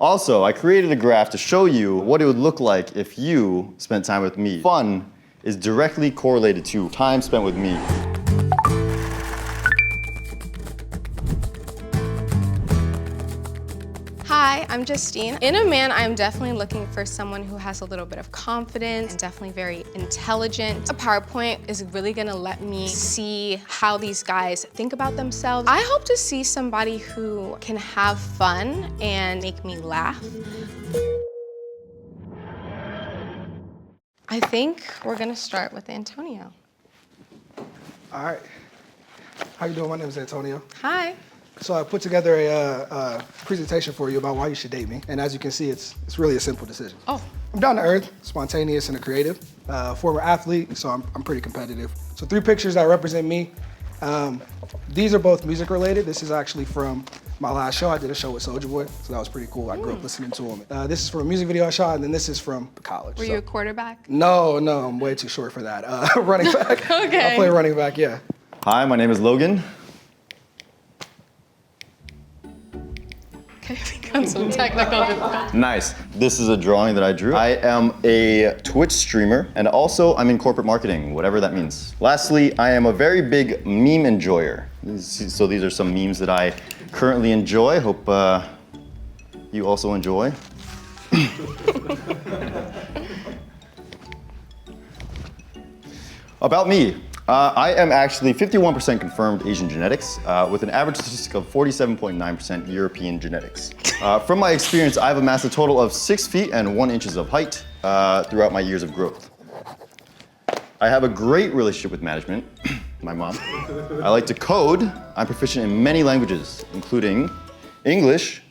Also, I created a graph to show you what it would look like if you spent time with me. Fun is directly correlated to time spent with me. Hi, I'm Justine. In a man, I'm definitely looking for someone who has a little bit of confidence and definitely very intelligent. A PowerPoint is really gonna let me see how these guys think about themselves. I hope to see somebody who can have fun and make me laugh. I think we're gonna start with Antonio. All right. How you doing? My name is Antonio. Hi. So I put together a presentation for you about why you should date me. And as you can see, it's really a simple decision. Oh. I'm down to earth, spontaneous, and a creative. Former athlete, so I'm pretty competitive. So 3 pictures that represent me. These are both music related. This is actually from my last show. I did a show with Soulja Boy, so that was pretty cool. I grew up listening to him. This is from a music video I shot, and then this is from college. Were you a quarterback? No, I'm way too short for that. Running back. Okay. I play running back, yeah. Hi, my name is Logan. Okay, we got some technical difficulties. Nice. This is a drawing that I drew. I am a Twitch streamer, and also I'm in corporate marketing, whatever that means. Lastly, I am a very big meme enjoyer. So these are some memes that I currently enjoy. Hope you also enjoy. About me. I am actually 51% confirmed Asian genetics with an average statistic of 47.9% European genetics. From my experience, I've amassed a total of 6 feet and 1 inches of height throughout my years of growth. I have a great relationship with management, my mom. I like to code. I'm proficient in many languages, including English.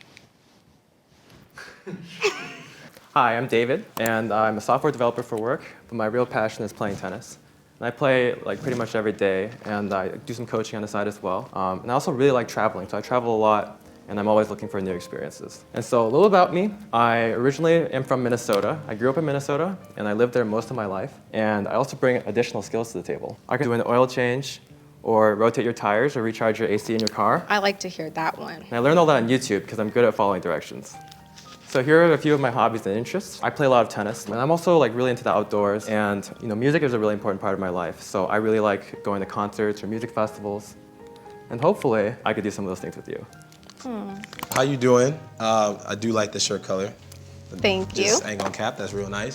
Hi, I'm David, and I'm a software developer for work, but my real passion is playing tennis. And I play pretty much every day, and I do some coaching on the side as well. And I also really like traveling, so I travel a lot, and I'm always looking for new experiences. And so a little about me, I originally am from Minnesota. I grew up in Minnesota, and I lived there most of my life. And I also bring additional skills to the table. I can do an oil change, or rotate your tires, or recharge your AC in your car. I like to hear that one. And I learned all that on YouTube, because I'm good at following directions. So here are a few of my hobbies and interests. I play a lot of tennis, and I'm also really into the outdoors, and music is a really important part of my life. So I really like going to concerts or music festivals, and hopefully I could do some of those things with you. How you doing? I do like the shirt color. Thank you. Just ain't gonna cap, that's real nice.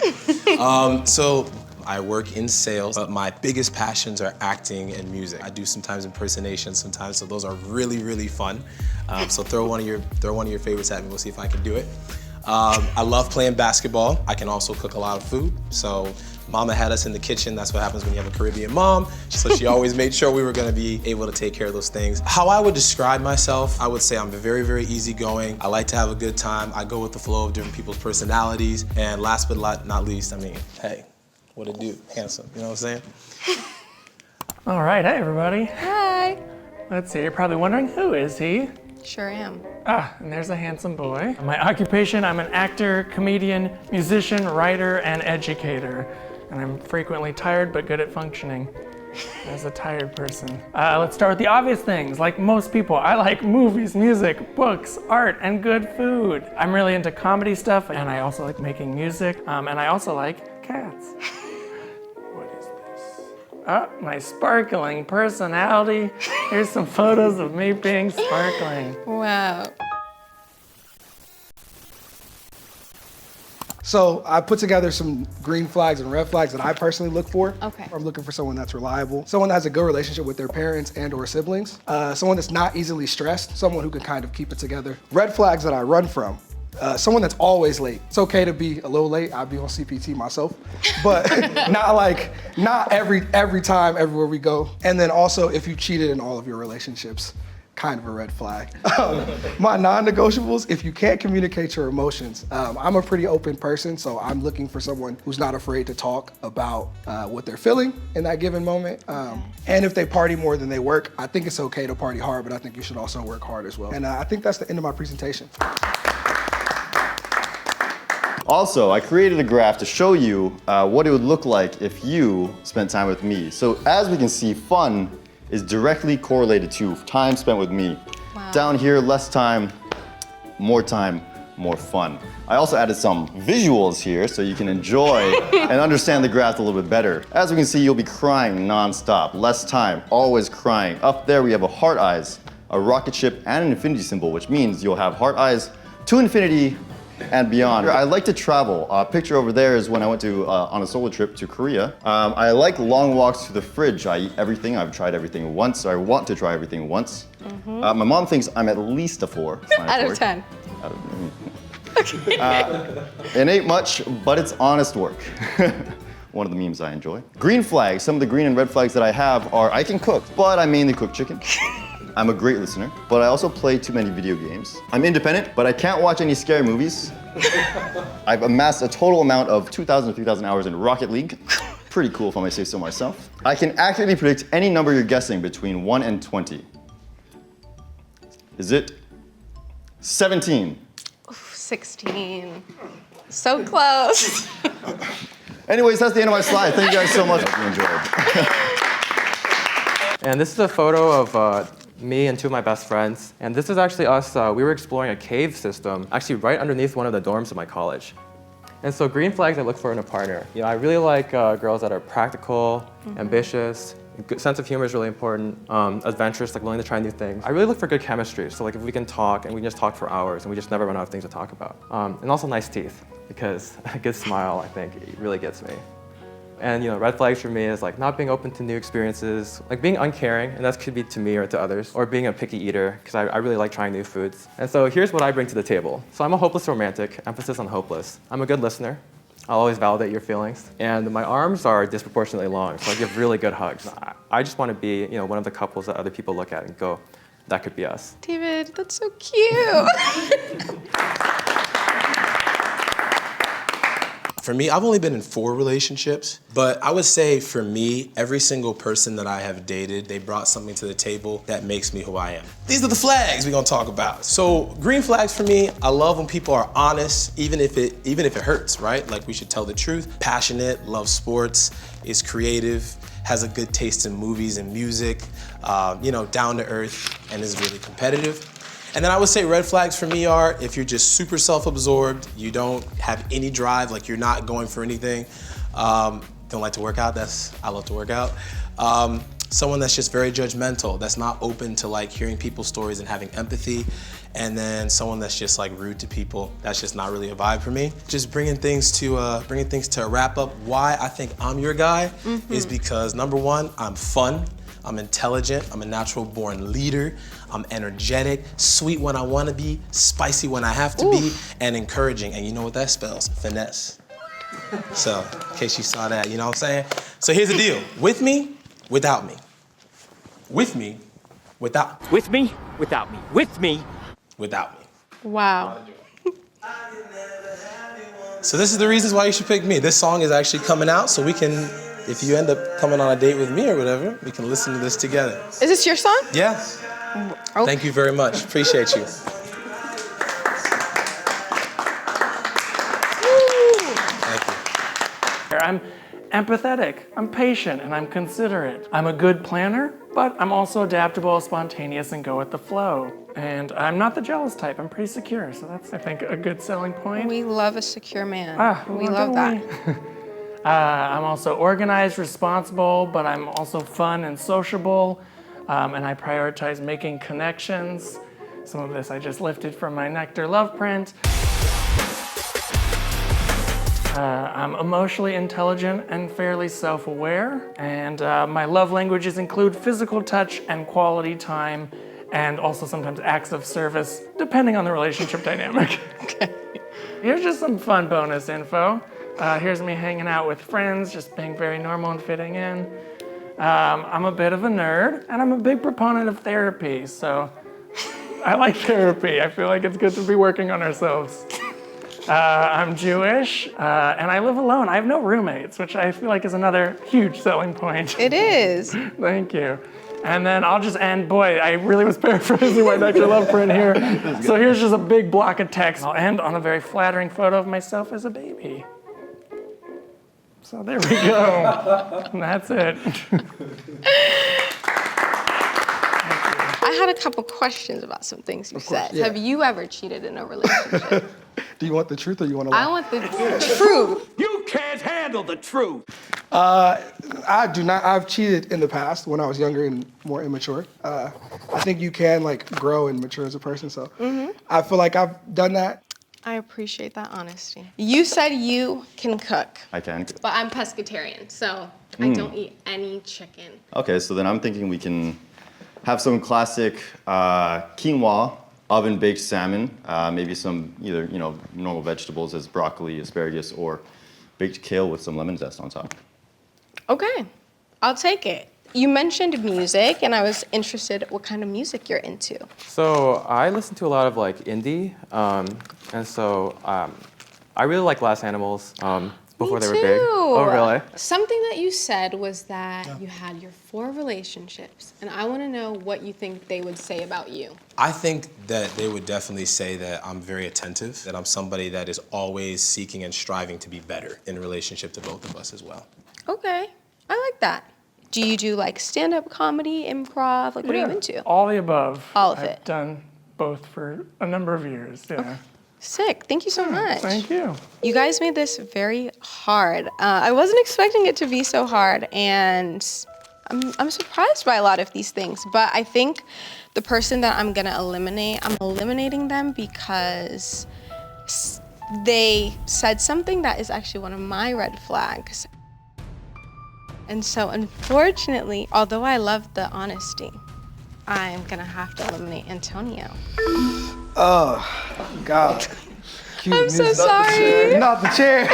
So I work in sales, but my biggest passions are acting and music. I do sometimes impersonations sometimes, so those are really, really fun. So throw one of your favorites at me, we'll see if I can do it. I love playing basketball. I can also cook a lot of food. So Mama had us in the kitchen. That's what happens when you have a Caribbean mom. So she always made sure we were gonna be able to take care of those things. How I would describe myself, I would say I'm very, very easygoing. I like to have a good time. I go with the flow of different people's personalities. And last but not least, hey, what it do? Handsome, you know what I'm saying? All right, hi everybody. Hi. Let's see, you're probably wondering, who is he? Sure am. And there's a handsome boy. My occupation, I'm an actor, comedian, musician, writer, and educator. And I'm frequently tired, but good at functioning as a tired person. Let's start with the obvious things. Like most people, I like movies, music, books, art, and good food. I'm really into comedy stuff, and I also like making music, and I also like cats. What is this? My sparkling personality. Here's some photos of me being sparkling. Wow. So I put together some green flags and red flags that I personally look for. Okay. I'm looking for someone that's reliable, someone that has a good relationship with their parents and or siblings, someone that's not easily stressed, someone who can kind of keep it together. Red flags that I run from, someone that's always late. It's okay to be a little late. I'll be on CPT myself, but not every time, everywhere we go. And then also if you cheated in all of your relationships, kind of a red flag. My non-negotiables, if you can't communicate your emotions, I'm a pretty open person, so I'm looking for someone who's not afraid to talk about what they're feeling in that given moment. And if they party more than they work, I think it's okay to party hard, but I think you should also work hard as well. And I think that's the end of my presentation. Also, I created a graph to show you what it would look like if you spent time with me. So as we can see, fun is directly correlated to time spent with me. Wow. Down here, less time, more time. more fun. I also added some visuals here so you can enjoy and understand the graph a little bit better. As we can see, you'll be crying non-stop, less time, always crying. Up there we have a heart eyes, a rocket ship, and an infinity symbol, which means you'll have heart eyes to infinity and beyond. I like to travel. Picture over there is when I went on a solo trip to Korea. I like long walks to the fridge. I eat everything. I've tried everything once. I want to try everything once. My mom thinks I'm at least a 4. Out of 10. It ain't much, but it's honest work. One of the memes I enjoy. Green flags. Some of the green and red flags that I have are I can cook, but I mainly cook chicken. I'm a great listener, but I also play too many video games. I'm independent, but I can't watch any scary movies. I've amassed a total amount of 2,000 to 3,000 hours in Rocket League. Pretty cool if I may say so myself. I can accurately predict any number you're guessing between 1 and 20. Is it 17? 16. So close. Anyways, that's the end of my slide. Thank you guys so much. Hope you enjoyed. And this is a photo of me and 2 of my best friends. And this is actually us, we were exploring a cave system, actually right underneath one of the dorms of my college. And so green flags I look for in a partner. You know, I really like girls that are practical, ambitious, good sense of humor is really important, adventurous, like willing to try new things. I really look for good chemistry. So like if we can talk and we can just talk for hours and we just never run out of things to talk about. And also nice teeth, because a good smile, I think, really gets me. And you know, red flags for me is like not being open to new experiences, like being uncaring, and that could be to me or to others, or being a picky eater, because I really like trying new foods. And so here's what I bring to the table. So I'm a hopeless romantic, emphasis on hopeless. I'm a good listener. I'll always validate your feelings. And my arms are disproportionately long, so I give really good hugs. I just want to be, you know, one of the couples that other people look at and go, that could be us. David, that's so cute. For me, I've only been in 4 relationships, but I would say for me, every single person that I have dated, they brought something to the table that makes me who I am. These are the flags we're gonna talk about. So green flags for me, I love when people are honest, even if it hurts, right? Like we should tell the truth. Passionate, loves sports, is creative, has a good taste in movies and music, you know, down to earth, and is really competitive. And then I would say red flags for me are if you're just super self-absorbed, you don't have any drive, like you're not going for anything, don't like to work out, I love to work out. Someone that's just very judgmental, that's not open to like hearing people's stories and having empathy. And then someone that's just like rude to people, that's just not really a vibe for me. Just bringing things to a wrap up. Why I think I'm your guy is because number 1, I'm fun. I'm intelligent, I'm a natural born leader, I'm energetic, sweet when I wanna be, spicy when I have to be, and encouraging. And you know what that spells? Finesse. So, in case you saw that, you know what I'm saying? So here's the deal, with me, without me. With me, without me. With me, without me. With me. Without me. Wow. So this is the reasons why you should pick me. This song is actually coming out, so we can, if you end up coming on a date with me or whatever, we can listen to this together. Is this your song? Yeah. Oh. Thank you very much. Appreciate you. Thank you. I'm empathetic, I'm patient, and I'm considerate. I'm a good planner, but I'm also adaptable, spontaneous, and go with the flow. And I'm not the jealous type, I'm pretty secure, so that's, I think, a good selling point. We love a secure man. We well, love that. I'm also organized, responsible, but I'm also fun and sociable, and I prioritize making connections. Some of this I just lifted from my Nectar love print. I'm emotionally intelligent and fairly self-aware, and my love languages include physical touch and quality time, and also sometimes acts of service, depending on the relationship dynamic. Okay. Here's just some fun bonus info. Here's me hanging out with friends, just being very normal and fitting in. I'm a bit of a nerd, and I'm a big proponent of therapy, so I like therapy. I feel like it's good to be working on ourselves. I'm Jewish, and I live alone. I have no roommates, which I feel like is another huge selling point. It is. Thank you. And then I'll just end, boy, I really was paraphrasing my Nectar love print here. So here's just a big block of text. I'll end on a very flattering photo of myself as a baby. So there we go. And that's it. I had a couple questions about some things you said. yeah. Have you ever cheated in a relationship? Do you want the truth or you want to lie? I want the truth. You can't handle the truth. I do not. I've cheated in the past when I was younger and more immature. I think you can like grow and mature as a person. So I feel like I've done that. I appreciate that honesty. You said you can cook, I can. but I'm pescatarian, so I don't eat any chicken. Okay, so then I'm thinking we can have some classic quinoa, oven-baked salmon, maybe some either normal vegetables as broccoli, asparagus, or baked kale with some lemon zest on top. Okay, I'll take it. You mentioned music, and I was interested what kind of music you're into. So I listen to a lot of like indie, and so I really like Glass Animals before they were big. Oh, really? Something that you said was that you had your 4 relationships, and I want to know what you think they would say about you. I think that they would definitely say that I'm very attentive, that I'm somebody that is always seeking and striving to be better in relationship to both of us as well. Okay, I like that. Do you do like stand-up comedy, improv? Like, what are you into? All the above. All of I've it. done both for a number of years. Yeah. Sick. Thank you so much. Thank you. You guys made this very hard. I wasn't expecting it to be so hard, and I'm surprised by a lot of these things. But I think the person that I'm gonna eliminate, I'm eliminating them because they said something that is actually one of my red flags. And so, unfortunately, although I love the honesty, I'm gonna have to eliminate Antonio. Oh, God. Cue I'm so music. sorry. Not the chair.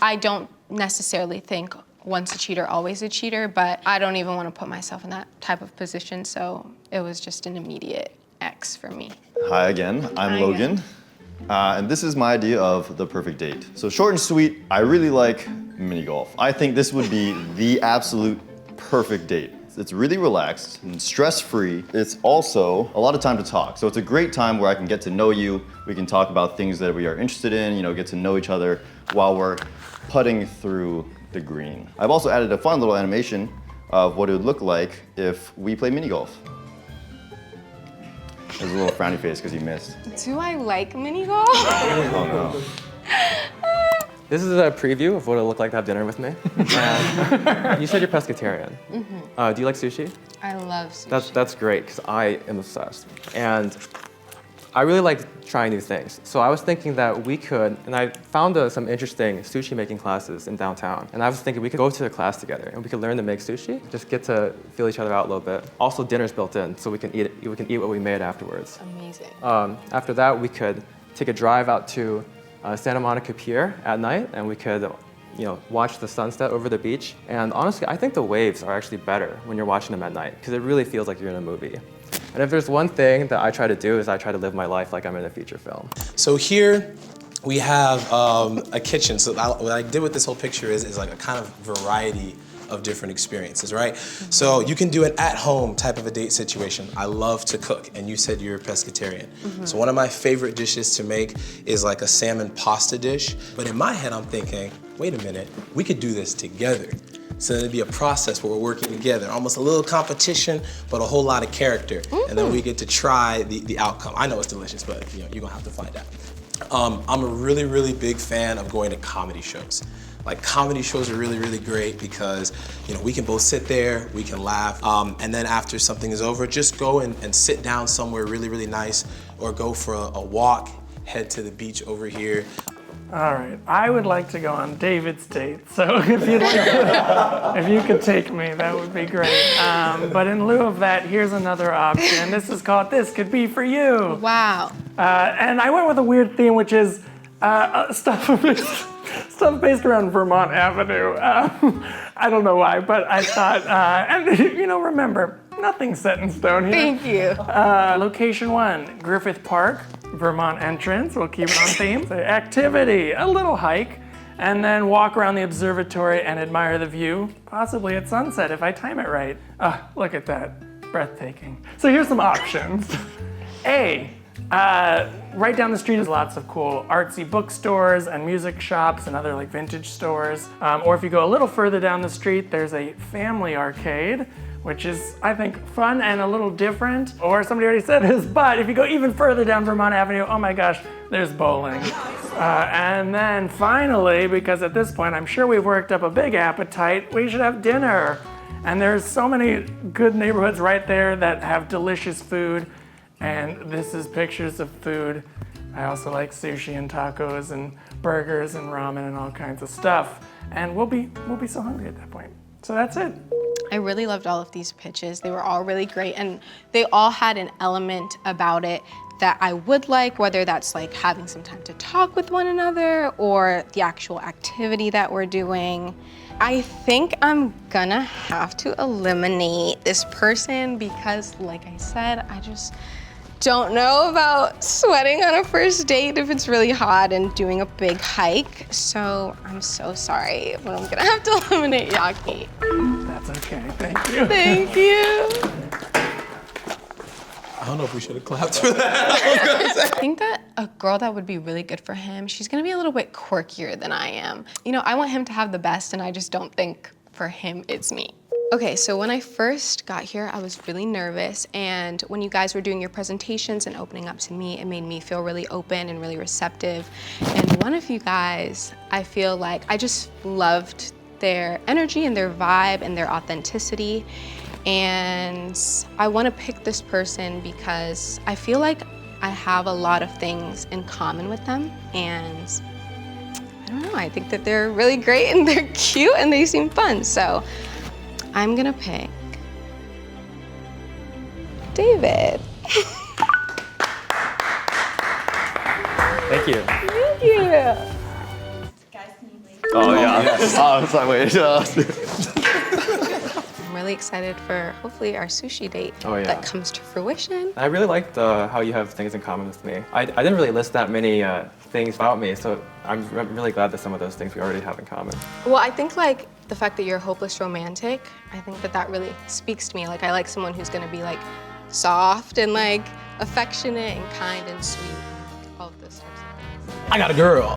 I don't necessarily think once a cheater, always a cheater, but I don't even want to put myself in that type of position, so it was just an immediate X for me. Hi again, I'm Hi Logan. And this is my idea of the perfect date. So short and sweet, I really like mini golf. I think this would be the absolute perfect date. It's really relaxed and stress-free. It's also a lot of time to talk. So it's a great time where I can get to know you. We can talk about things that we are interested in, get to know each other while we're putting through the green. I've also added a fun little animation of what it would look like if we play mini golf. There's a little frowny face because he missed. Do I like mini golf? Oh no. This is a preview of what it'll look like to have dinner with me. And you said you're pescatarian. Do you like sushi? I love sushi. That's great, because I am obsessed. And I really like trying new things. So I was thinking that we could, and I found some interesting sushi making classes in downtown. And I was thinking we could go to a class together and we could learn to make sushi, just get to feel each other out a little bit. Also, dinner's built in, so we can eat what we made afterwards. Amazing. After that, we could take a drive out to Santa Monica Pier at night, and we could watch the sunset over the beach. And honestly, I think the waves are actually better when you're watching them at night, because it really feels like you're in a movie. And if there's one thing that I try to do is I try to live my life like I'm in a feature film. So here we have a kitchen. So what I did with this whole picture is like a kind of variety of different experiences, right? So you can do an at-home type of a date situation. I love to cook, and you said you're a pescatarian. So one of my favorite dishes to make is like a salmon pasta dish. But in my head, I'm thinking, wait a minute, we could do this together. So it'd be a process where we're working together, almost a little competition, but a whole lot of character. And then we get to try the outcome. I know it's delicious, but you're gonna have to find out. I'm a really, really big fan of going to comedy shows. Like, comedy shows are really, really great because, we can both sit there, we can laugh, and then after something is over, just go and sit down somewhere really, really nice, or go for a walk, head to the beach over here. All right, I would like to go on David's date, so if you could take me, that would be great. But in lieu of that, here's another option. This is called This Could Be For You. Wow. And I went with a weird theme, which is stuff based around Vermont Avenue. I don't know why, but I thought, and remember, nothing's set in stone here. Thank you. Location 1, Griffith Park, Vermont entrance. We'll keep it on theme. So activity, a little hike, and then walk around the observatory and admire the view, possibly at sunset if I time it right. Look at that, breathtaking. So here's some options. A, right down the street is lots of cool artsy bookstores and music shops and other like vintage stores. Or if you go a little further down the street, there's a family arcade which is, I think, fun and a little different. Or somebody already said this, but if you go even further down Vermont Avenue, oh my gosh, there's bowling. And then finally, because at this point I'm sure we've worked up a big appetite, we should have dinner. And there's so many good neighborhoods right there that have delicious food. And this is pictures of food. I also like sushi and tacos and burgers and ramen and all kinds of stuff. And we'll be so hungry at that point. So that's it. I really loved all of these pitches. They were all really great, and they all had an element about it that I would like, whether that's like having some time to talk with one another or the actual activity that we're doing. I think I'm gonna have to eliminate this person because, like I said, I just don't know about sweating on a first date if it's really hot and doing a big hike. So I'm so sorry, but I'm gonna have to eliminate Yaki. That's okay, thank you. Thank you. I don't know if we should have clapped for that. I think that a girl that would be really good for him, she's gonna be a little bit quirkier than I am. You know, I want him to have the best, and I just don't think for him it's me. Okay, so when I first got here, I was really nervous, and when you guys were doing your presentations and opening up to me, it made me feel really open and really receptive. And one of you guys, I feel like I just loved their energy and their vibe and their authenticity. And I want to pick this person because I feel like I have a lot of things in common with them, and I don't know, I think that they're really great and they're cute and they seem fun. So I'm gonna pick David. Thank you. Thank you. Oh yeah. Oh, sorry, wait. I'm really excited for hopefully our sushi date Oh, yeah. that comes to fruition. I really liked how you have things in common with me. I didn't really list that many things about me, so I'm really glad that some of those things we already have in common. Well, I think like the fact that you're a hopeless romantic, I think that that really speaks to me. Like I like someone who's gonna be like soft and like affectionate and kind and sweet, all of those types of things. I got a girl.